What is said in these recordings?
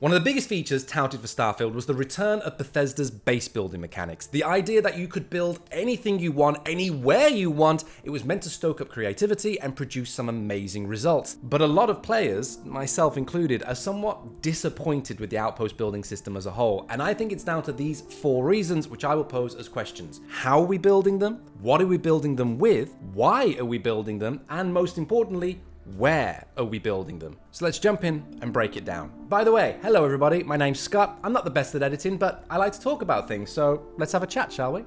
One of the biggest features touted for Starfield was the return of Bethesda's base building mechanics. The idea that you could build anything you want, anywhere you want. It was meant to stoke up creativity and produce some amazing results. But a lot of players, myself included, are somewhat disappointed with the Outpost building system as a whole. And I think it's down to these 4 reasons, which I will pose as questions. How are we building them? What are we building them with? Why are we building them? And most importantly, where are we building them? So let's jump in and break it down. By the way, hello everybody, my name's Scott. I'm not the best at editing, but I like to talk about things, so let's have a chat, shall we?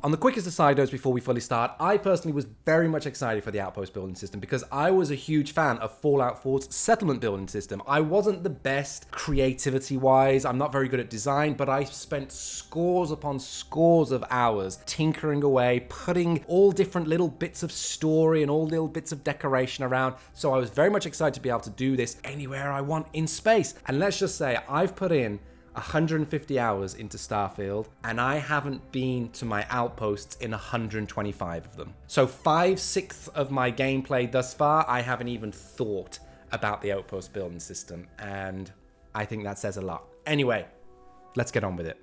On the quickest aside notes before we fully start, I personally was very much excited for the Outpost building system because I was a huge fan of Fallout 4's settlement building system. I wasn't the best creativity-wise, I'm not very good at design, but I spent scores upon scores of hours tinkering away, putting all different little bits of story and all little bits of decoration around, so I was very much excited to be able to do this anywhere I want in space. And let's just say, I've put in 150 hours into Starfield, and I haven't been to my outposts in 125 of them. So 5/6 of my gameplay thus far, I haven't even thought about the Outpost building system, and I think that says a lot. Anyway, let's get on with it.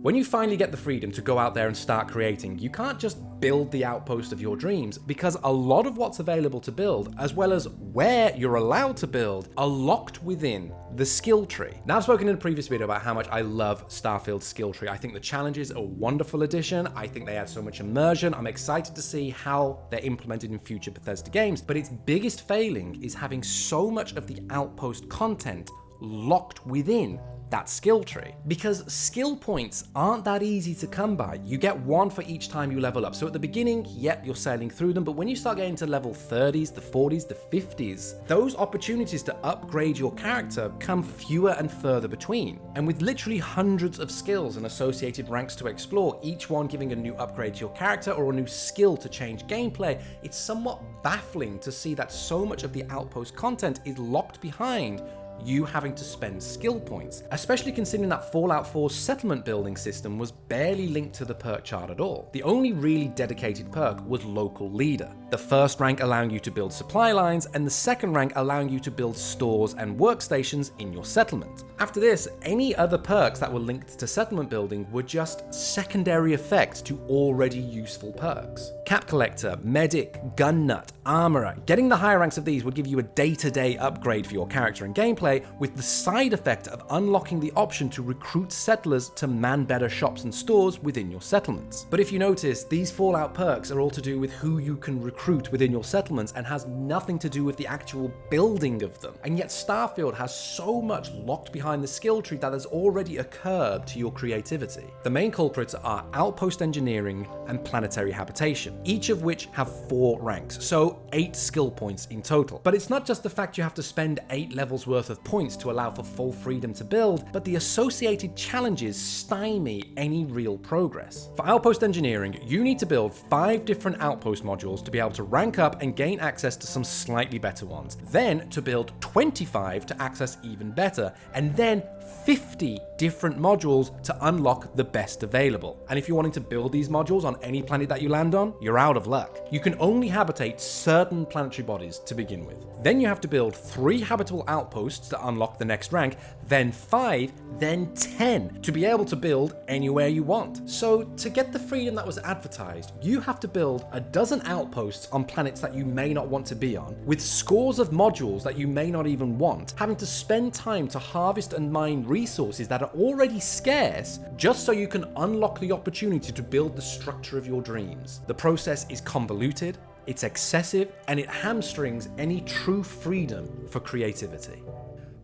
When you finally get the freedom to go out there and start creating, you can't just build the outpost of your dreams, because a lot of what's available to build, as well as where you're allowed to build, are locked within the skill tree. Now, I've spoken in a previous video about how much I love Starfield's skill tree. I think the challenges are a wonderful addition. I think they add so much immersion. I'm excited to see how they're implemented in future Bethesda games, but its biggest failing is having so much of the outpost content locked within that skill tree. Because skill points aren't that easy to come by. You get 1 for each time you level up. So at the beginning, yep, you're sailing through them, but when you start getting to level 30s, the 40s, the 50s, those opportunities to upgrade your character come fewer and further between. And with literally hundreds of skills and associated ranks to explore, each one giving a new upgrade to your character or a new skill to change gameplay, it's somewhat baffling to see that so much of the Outpost content is locked behind you having to spend skill points, especially considering that Fallout 4's settlement building system was barely linked to the perk chart at all. The only really dedicated perk was Local Leader, the first rank allowing you to build supply lines, and the second rank allowing you to build stores and workstations in your settlement. After this, any other perks that were linked to settlement building were just secondary effects to already useful perks. Cap Collector, Medic, Gun Nut, Armorer. Getting the higher ranks of these would give you a day-to-day upgrade for your character and gameplay, with the side effect of unlocking the option to recruit settlers to man better shops and stores within your settlements. But if you notice, these Fallout perks are all to do with who you can recruit within your settlements and has nothing to do with the actual building of them. And yet Starfield has so much locked behind the skill tree that there's already a curb to your creativity. The main culprits are Outpost Engineering and Planetary Habitation, each of which have 4 ranks, so 8 skill points in total. But it's not just the fact you have to spend 8 levels worth of points to allow for full freedom to build, but the associated challenges stymie any real progress. For Outpost Engineering, you need to build 5 different outpost modules to be able to rank up and gain access to some slightly better ones. Then to build 25 to access even better, and then 50 different modules to unlock the best available. And if you're wanting to build these modules on any planet that you land on, you're out of luck. You can only habitate certain planetary bodies to begin with. Then you have to build 3 habitable outposts to unlock the next rank, then 5, then 10 to be able to build anywhere you want. So to get the freedom that was advertised, you have to build a dozen outposts on planets that you may not want to be on, with scores of modules that you may not even want, having to spend time to harvest and mine resources that are already scarce just so you can unlock the opportunity to build the structure of your dreams. The process is convoluted, it's excessive, and it hamstrings any true freedom for creativity.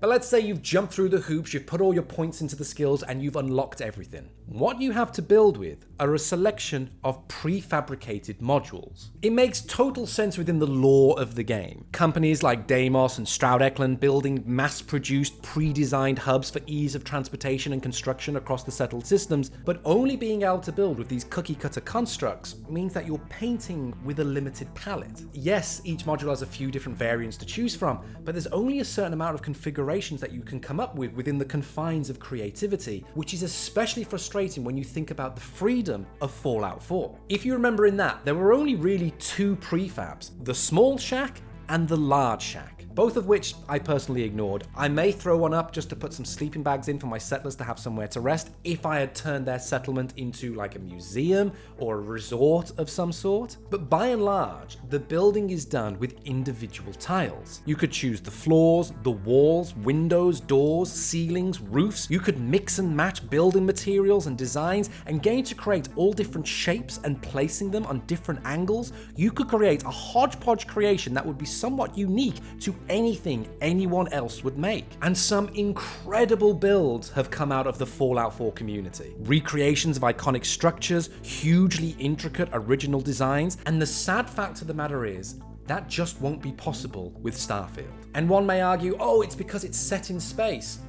But let's say you've jumped through the hoops, you've put all your points into the skills, and you've unlocked everything. What you have to build with are a selection of prefabricated modules. It makes total sense within the lore of the game. Companies like Deimos and Stroud-Eklund building mass-produced, pre-designed hubs for ease of transportation and construction across the settled systems, but only being able to build with these cookie-cutter constructs means that you're painting with a limited palette. Yes, each module has a few different variants to choose from, but there's only a certain amount of configuration that you can come up with within the confines of creativity, which is especially frustrating when you think about the freedom of Fallout 4. If you remember in that, there were only really 2 prefabs, the small shack and the large shack. both of which I personally ignored. I may throw one up just to put some sleeping bags in for my settlers to have somewhere to rest if I had turned their settlement into like a museum or a resort of some sort. But by and large, the building is done with individual tiles. You could choose the floors, the walls, windows, doors, ceilings, roofs. You could mix and match building materials and designs and gain to create all different shapes and placing them on different angles. You could create a hodgepodge creation that would be somewhat unique to anything anyone else would make. And some incredible builds have come out of the Fallout 4 community. Recreations of iconic structures, hugely intricate original designs, and the sad fact of the matter is, that just won't be possible with Starfield. And one may argue, oh, it's because it's set in space.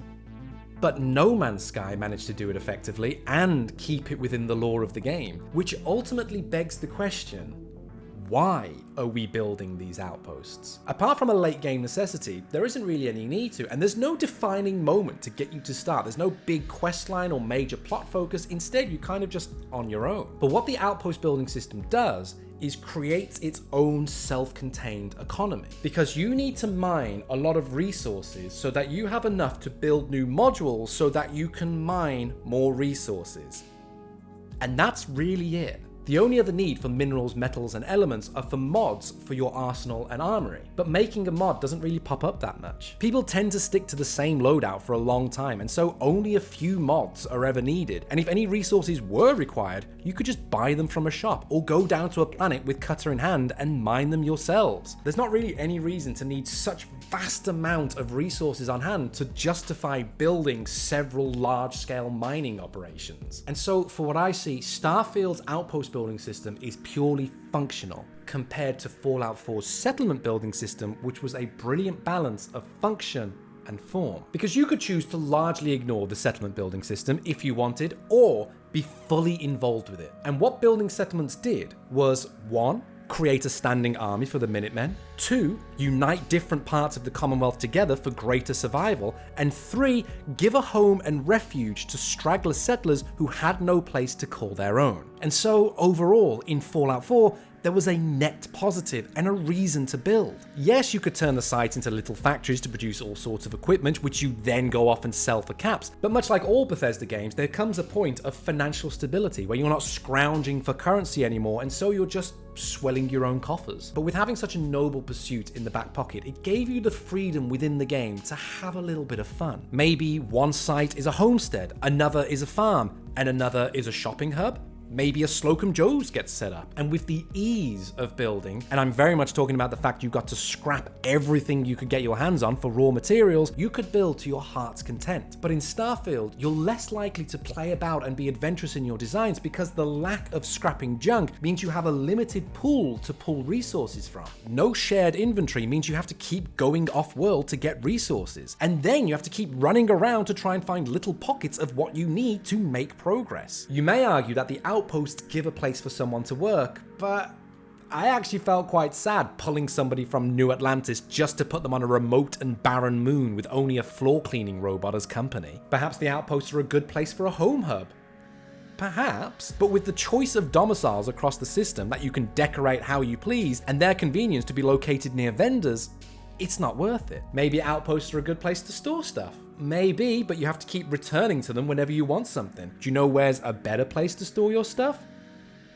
But No Man's Sky managed to do it effectively and keep it within the lore of the game, which ultimately begs the question, why are we building these outposts? Apart from a late game necessity, there isn't really any need to, and there's no defining moment to get you to start. There's no big quest line or major plot focus. Instead, you're kind of just on your own. But what the outpost building system does is creates its own self-contained economy, because you need to mine a lot of resources so that you have enough to build new modules so that you can mine more resources. And that's really it. The only other need for minerals, metals, and elements are for mods for your arsenal and armory. But making a mod doesn't really pop up that much. People tend to stick to the same loadout for a long time, and so only a few mods are ever needed. And if any resources were required, you could just buy them from a shop or go down to a planet with cutter in hand and mine them yourselves. There's not really any reason to need such vast amount of resources on hand to justify building several large-scale mining operations. And so, for what I see, Starfield's outpost building system is purely functional compared to Fallout 4's settlement building system, which was a brilliant balance of function and form. Because you could choose to largely ignore the settlement building system if you wanted, or be fully involved with it. And what building settlements did was, 1, create a standing army for the Minutemen, 2, unite different parts of the Commonwealth together for greater survival, and 3, give a home and refuge to straggler settlers who had no place to call their own. And so, overall, in Fallout 4, there was a net positive and a reason to build. Yes, you could turn the site into little factories to produce all sorts of equipment, which you then go off and sell for caps. But much like all Bethesda games, there comes a point of financial stability where you're not scrounging for currency anymore, and so you're just swelling your own coffers. But with having such a noble pursuit in the back pocket, it gave you the freedom within the game to have a little bit of fun. Maybe one site is a homestead, another is a farm, and another is a shopping hub. Maybe a Slocum Joe's gets set up. And with the ease of building, and I'm very much talking about the fact you got to scrap everything you could get your hands on for raw materials, you could build to your heart's content. But in Starfield, you're less likely to play about and be adventurous in your designs because the lack of scrapping junk means you have a limited pool to pull resources from. No shared inventory means you have to keep going off-world to get resources. And then you have to keep running around to try and find little pockets of what you need to make progress. You may argue that the Outposts give a place for someone to work, but I actually felt quite sad pulling somebody from New Atlantis just to put them on a remote and barren moon with only a floor cleaning robot as company. Perhaps the Outposts are a good place for a home hub. Perhaps, but with the choice of domiciles across the system that you can decorate how you please and their convenience to be located near vendors, it's not worth it. Maybe Outposts are a good place to store stuff. Maybe, but you have to keep returning to them whenever you want something. Do you know where's a better place to store your stuff?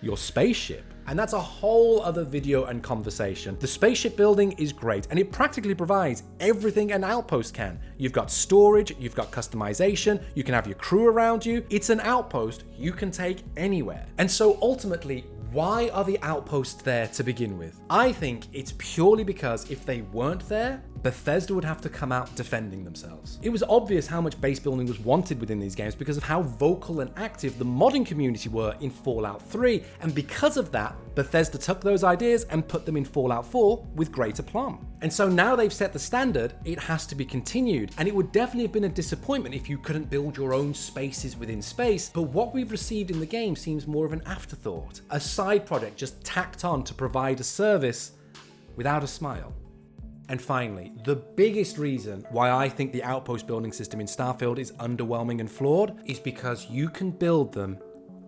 Your spaceship. And that's a whole other video and conversation. The spaceship building is great, and it practically provides everything an outpost can. You've got storage, you've got customization, you can have your crew around you. It's an outpost you can take anywhere. And so ultimately, why are the outposts there to begin with? I think it's purely because if they weren't there, Bethesda would have to come out defending themselves. It was obvious how much base building was wanted within these games because of how vocal and active the modding community were in Fallout 3, and because of that, Bethesda took those ideas and put them in Fallout 4 with great aplomb. And so now they've set the standard, it has to be continued, and it would definitely have been a disappointment if you couldn't build your own spaces within space, but what we've received in the game seems more of an afterthought, a side project just tacked on to provide a service without a smile. And finally, the biggest reason why I think the outpost building system in Starfield is underwhelming and flawed is because you can build them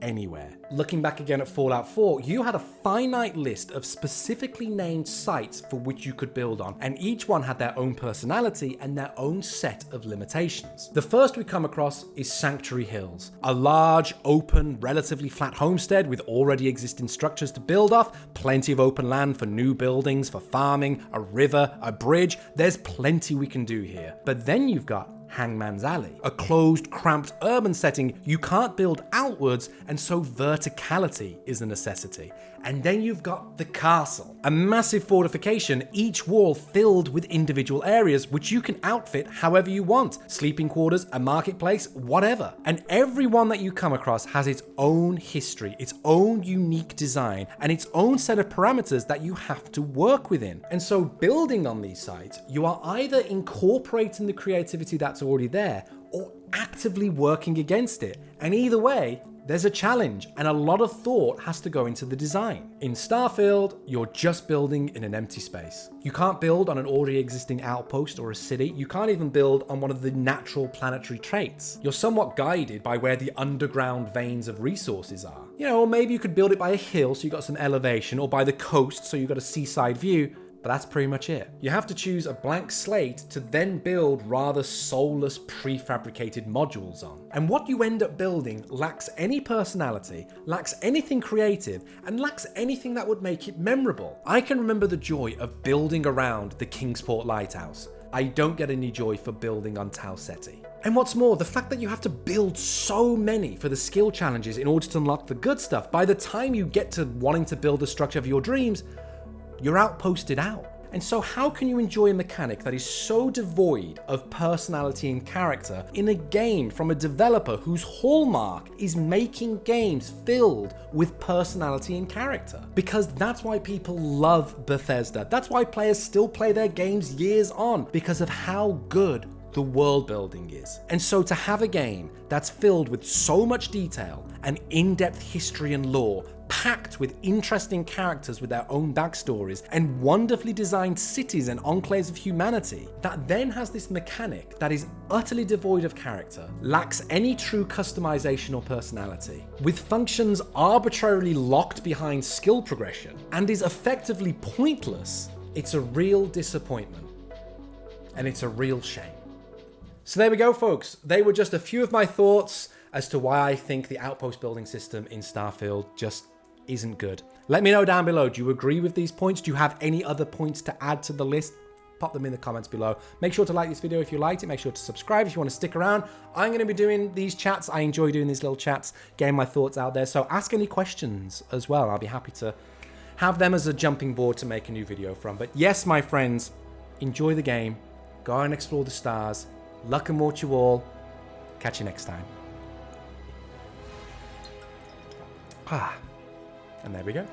anywhere. Looking back again at Fallout 4, you had a finite list of specifically named sites for which you could build on, and each one had their own personality and their own set of limitations. The first we come across is Sanctuary Hills, a large, open, relatively flat homestead with already existing structures to build off, plenty of open land for new buildings, for farming, a river, a bridge. There's plenty we can do here. But then you've got Hangman's Alley, a closed, cramped urban setting you can't build outwards, and so verticality is a necessity. And then you've got the castle, a massive fortification, each wall filled with individual areas which you can outfit however you want. Sleeping quarters, a marketplace, whatever. And every one that you come across has its own history, its own unique design, and its own set of parameters that you have to work within. And so building on these sites, you are either incorporating the creativity that's already there or actively working against it. And either way, there's a challenge, and a lot of thought has to go into the design. In Starfield, you're just building in an empty space. You can't build on an already existing outpost or a city. You can't even build on one of the natural planetary traits. You're somewhat guided by where the underground veins of resources are. Or maybe you could build it by a hill so you got some elevation, or by the coast so you got a seaside view. But that's pretty much it. You have to choose a blank slate to then build rather soulless prefabricated modules on. And what you end up building lacks any personality, lacks anything creative, and lacks anything that would make it memorable. I can remember the joy of building around the Kingsport Lighthouse. I don't get any joy for building on Tau Ceti. And what's more, the fact that you have to build so many for the skill challenges in order to unlock the good stuff, by the time you get to wanting to build the structure of your dreams, you're outposted out. And so how can you enjoy a mechanic that is so devoid of personality and character in a game from a developer whose hallmark is making games filled with personality and character? Because that's why people love Bethesda. That's why players still play their games years on, because of how good the world building is. And so to have a game that's filled with so much detail and in-depth history and lore, packed with interesting characters with their own backstories, and wonderfully designed cities and enclaves of humanity, that then has this mechanic that is utterly devoid of character, lacks any true customization or personality, with functions arbitrarily locked behind skill progression, and is effectively pointless, it's a real disappointment. And it's a real shame. So there we go, folks. They were just a few of my thoughts as to why I think the outpost building system in Starfield just isn't good. Let me know down below. Do you agree with these points? Do you have any other points to add to the list? Pop them in the comments below. Make sure to like this video if you liked it. Make sure to subscribe if you want to stick around. I'm going to be doing these chats. I enjoy doing these little chats, getting my thoughts out there. So ask any questions as well. I'll be happy to have them as a jumping board to make a new video from. But yes, my friends, enjoy the game. Go and explore the stars. Luck and more to you all. Catch you next time. And there we go.